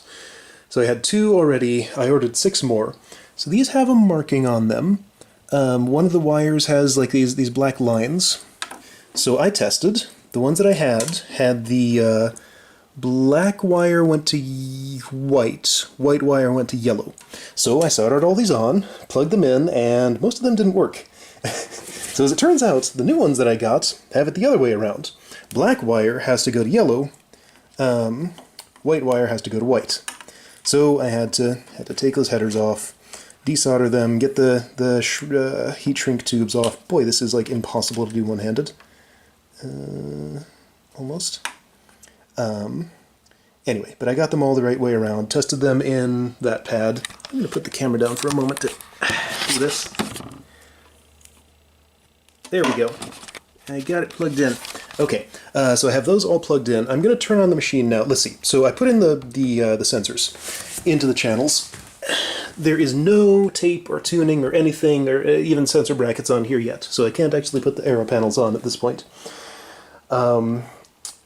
So I had 2 already. I ordered 6 more. So these have a marking on them. One of the wires has like these black lines. So I tested. The ones that I had the black wire went to white wire went to yellow. So I soldered all these on, plugged them in, and most of them didn't work. So as it turns out, the new ones that I got have it the other way around. Black wire has to go to yellow, white wire has to go to white. So I had to take those headers off, desolder them, get the heat shrink tubes off. Boy, this is like impossible to do one-handed. Almost. Anyway, but I got them all the right way around, tested them in that pad. I'm going to put the camera down for a moment to do this. There we go. I got it plugged in. Okay, so I have those all plugged in. I'm going to turn on the machine now. Let's see. So I put in the sensors into the channels. There is no tape or tuning or anything, or even sensor brackets on here yet, so I can't actually put the aero panels on at this point.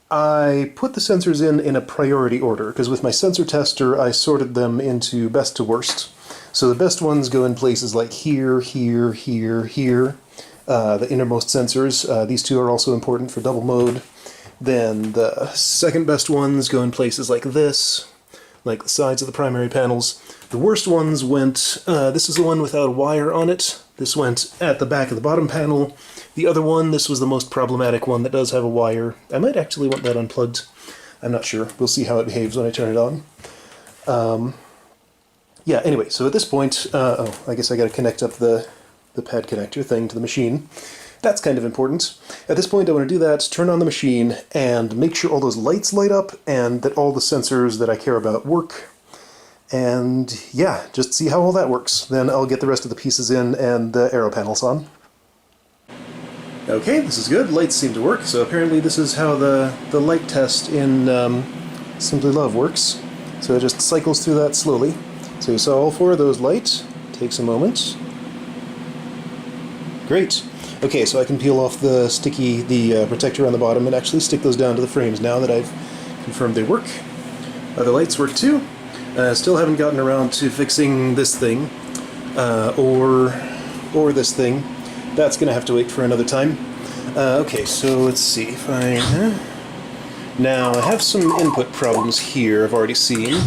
I put the sensors in a priority order, because with my sensor tester I sorted them into best to worst. So the best ones go in places like here, here, here, here. The innermost sensors, these 2 are also important for double mode. Then the second best ones go in places like this, like the sides of the primary panels. The worst ones went, this is the one without a wire on it. This went at the back of the bottom panel. The other one, this was the most problematic one that does have a wire. I might actually want that unplugged. I'm not sure. We'll see how it behaves when I turn it on. Yeah, anyway, so at this point, oh, I guess I gotta connect up the pad connector thing to the machine. That's kind of important. At this point I want to do that, turn on the machine, and make sure all those lights light up, and that all the sensors that I care about work. And yeah, just see how all that works. Then I'll get the rest of the pieces in and the aero panels on. Okay, this is good. Lights seem to work, so apparently this is how the light test in Simply Love works. So it just cycles through that slowly. So you saw all 4 of those lights. Takes a moment. Great. Okay, so I can peel off the protector on the bottom and actually stick those down to the frames now that I've confirmed they work. Other lights work too. Still haven't gotten around to fixing this thing, or this thing. That's going to have to wait for another time. Okay, so let's see if I... Now, I have some input problems here I've already seen.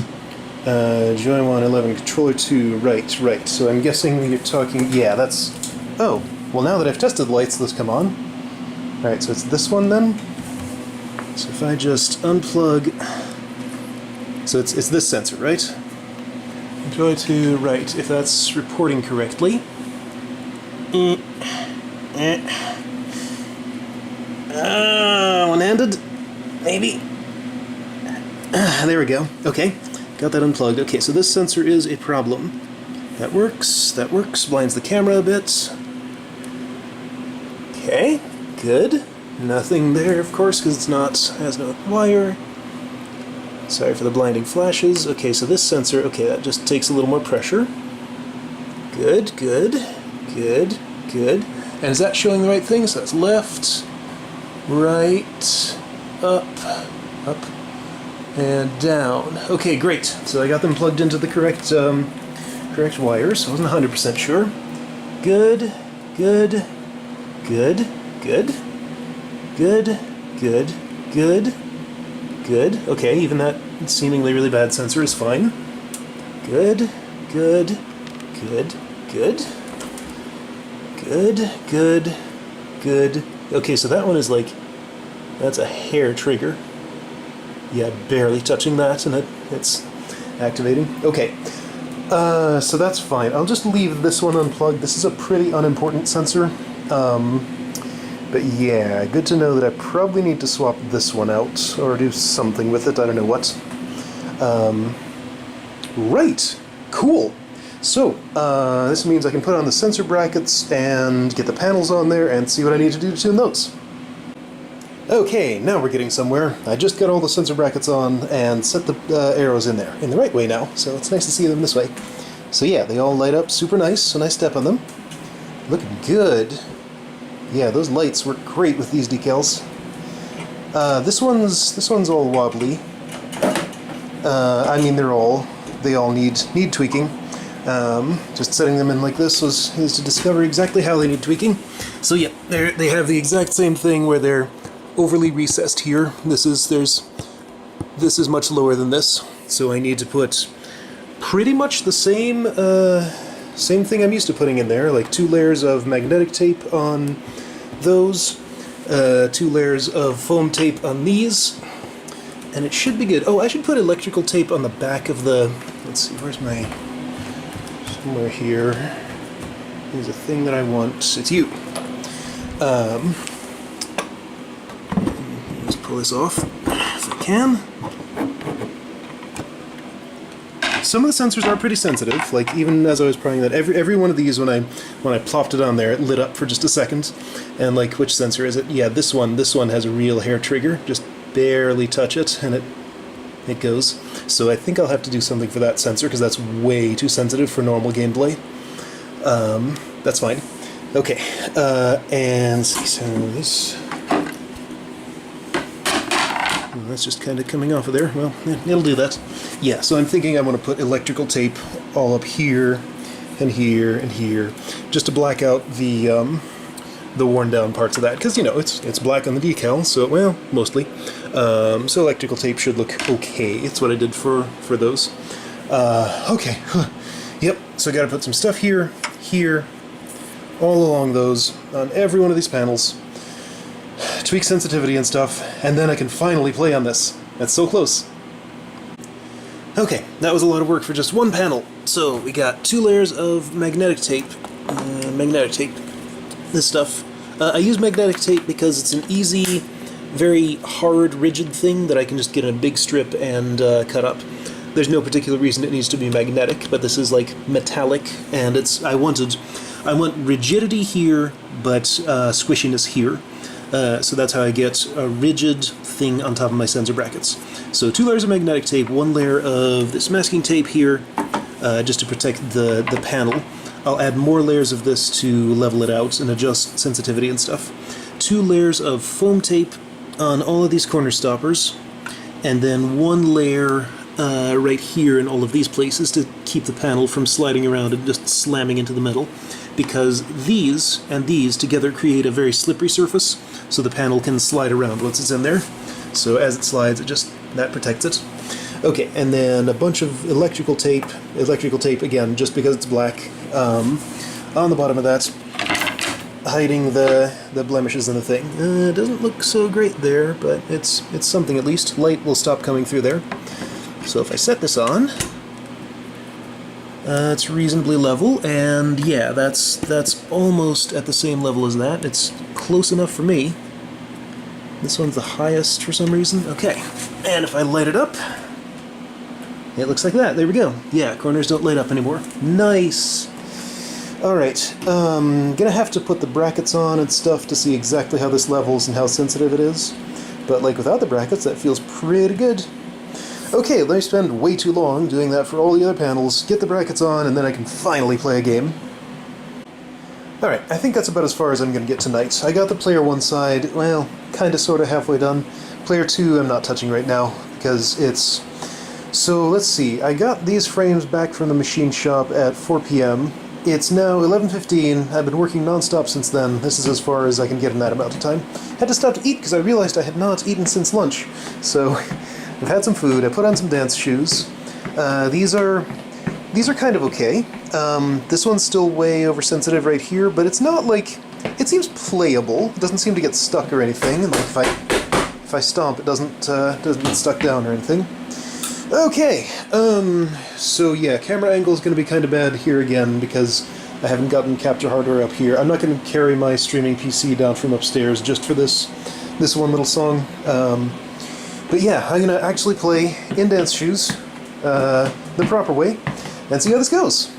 Joy 1, 11, controller 2, right. So I'm guessing you're talking... Yeah, that's... Oh, well now that I've tested the lights, those come on. Alright, so it's this one then. So if I just unplug... So it's this sensor, right? Controller 2, right, if that's reporting correctly. One-handed? Maybe? There we go. Okay, got that unplugged. Okay, so this sensor is a problem. That works, blinds the camera a bit. Okay, good. Nothing there, of course, because has no wire. Sorry for the blinding flashes. Okay, so this sensor, okay, that just takes a little more pressure. Good. And is that showing the right thing? So that's left, right, up, and down. Okay, great. So I got them plugged into the correct wires. I wasn't 100% sure. Good. Okay, even that seemingly really bad sensor is fine. Good. Good, good, good. Okay, so that one is like, that's a hair trigger. Yeah, barely touching that, and it's activating. Okay, so that's fine. I'll just leave this one unplugged. This is a pretty unimportant sensor. But yeah, good to know that I probably need to swap this one out, or do something with it, I don't know what. Right, cool. So, this means I can put on the sensor brackets and get the panels on there and see what I need to do to tune those. Okay, now we're getting somewhere. I just got all the sensor brackets on and set the arrows in there, in the right way now, so it's nice to see them this way. So yeah, they all light up super nice when I step on them. Looking good. Yeah, those lights work great with these decals. This one's all wobbly. I mean, they all need tweaking. Just setting them in like this is to discover exactly how they need tweaking. So yeah, they have the exact same thing where they're overly recessed here. This is much lower than this, so I need to put pretty much the same thing I'm used to putting in there, like 2 layers of magnetic tape on those, 2 layers of foam tape on these, and it should be good. Oh, I should put electrical tape on the back of the, let's see, where's my, somewhere here, there's a thing that I want, it's you. Let's pull this off if I can. Some of the sensors are pretty sensitive, like even as I was prying that, every one of these, when I plopped it on there, it lit up for just a second. And like, which sensor is it? Yeah, this one has a real hair trigger. Just barely touch it, and it goes. So I think I'll have to do something for that sensor, because that's way too sensitive for normal gameplay. That's fine. Okay, and so this... That's just kind of coming off of there. Well, it'll do that. Yeah, so I'm thinking I want to put electrical tape all up here, and here, and here, just to black out the worn down parts of that, because, you know, it's black on the decal, so, well, mostly. So electrical tape should look okay. It's what I did for those. Okay. Yep, so I gotta put some stuff here, here, all along those, on every one of these panels. Tweak sensitivity and stuff, and then I can finally play on this. That's so close. Okay, that was a lot of work for just one panel. So we got 2 layers of magnetic tape. This stuff. I use magnetic tape because it's an easy, very hard, rigid thing that I can just get in a big strip and cut up. There's no particular reason it needs to be magnetic, but this is like metallic, and I want rigidity here, but squishiness here. So that's how I get a rigid thing on top of my sensor brackets. So 2 layers of magnetic tape, 1 layer of this masking tape here, just to protect the panel. I'll add more layers of this to level it out and adjust sensitivity and stuff. 2 layers of foam tape on all of these corner stoppers, and then 1 layer right here in all of these places to keep the panel from sliding around and just slamming into the metal, because these and these together create a very slippery surface, so the panel can slide around once it's in there. So as it slides, that protects it. Okay, and then a bunch of electrical tape again, just because it's black, on the bottom of that, hiding the blemishes in the thing. It doesn't look so great there, but it's something at least. Light will stop coming through there. So if I set this on, it's reasonably level, and yeah, that's almost at the same level as that. It's close enough for me. This one's the highest for some reason. Okay, and if I light it up, it looks like that. There we go. Yeah, corners don't light up anymore. Nice! Alright, gonna have to put the brackets on and stuff to see exactly how this levels and how sensitive it is. But like without the brackets, that feels pretty good. Okay, let me spend way too long doing that for all the other panels, get the brackets on, and then I can finally play a game. Alright, I think that's about as far as I'm going to get tonight. I got the player 1 side, well, kinda sorta halfway done. Player 2 I'm not touching right now, because it's... So, let's see, I got these frames back from the machine shop at 4 p.m. It's now 11:15, I've been working non-stop since then. This is as far as I can get in that amount of time. Had to stop to eat because I realized I had not eaten since lunch. So, I've had some food, I put on some dance shoes. These are kind of okay. This one's still way oversensitive right here, but it's not like... It seems playable. It doesn't seem to get stuck or anything, and like if I stomp, it doesn't get stuck down or anything. Okay, so yeah, camera angle is going to be kind of bad here again because I haven't gotten capture hardware up here. I'm not going to carry my streaming PC down from upstairs just for this one little song. But yeah, I'm going to actually play in dance shoes the proper way and see how this goes.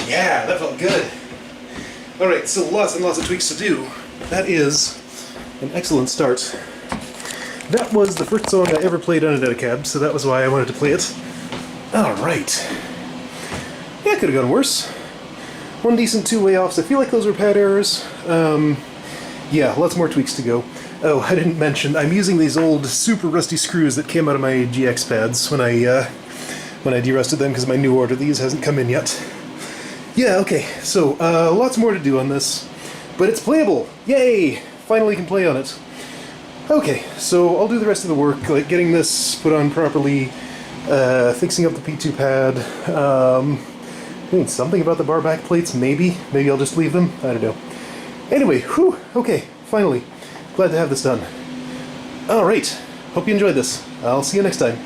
Yeah, that felt good. Alright, so lots and lots of tweaks to do. That is an excellent start. That was the first song I ever played on a Dedicab, so that was why I wanted to play it. Alright. Yeah, it could have gone worse. One decent two-way offs. I feel like those were pad errors. Yeah, lots more tweaks to go. Oh, I didn't mention, I'm using these old super rusty screws that came out of my GX pads when I derusted them because my new order of these hasn't come in yet. Yeah, okay, so lots more to do on this, but it's playable! Yay! Finally can play on it. Okay, so I'll do the rest of the work, like getting this put on properly, fixing up the P2 pad, doing something about the bar back plates, maybe? Maybe I'll just leave them? I don't know. Anyway, whew, okay, finally. Glad to have this done. Alright, hope you enjoyed this. I'll see you next time.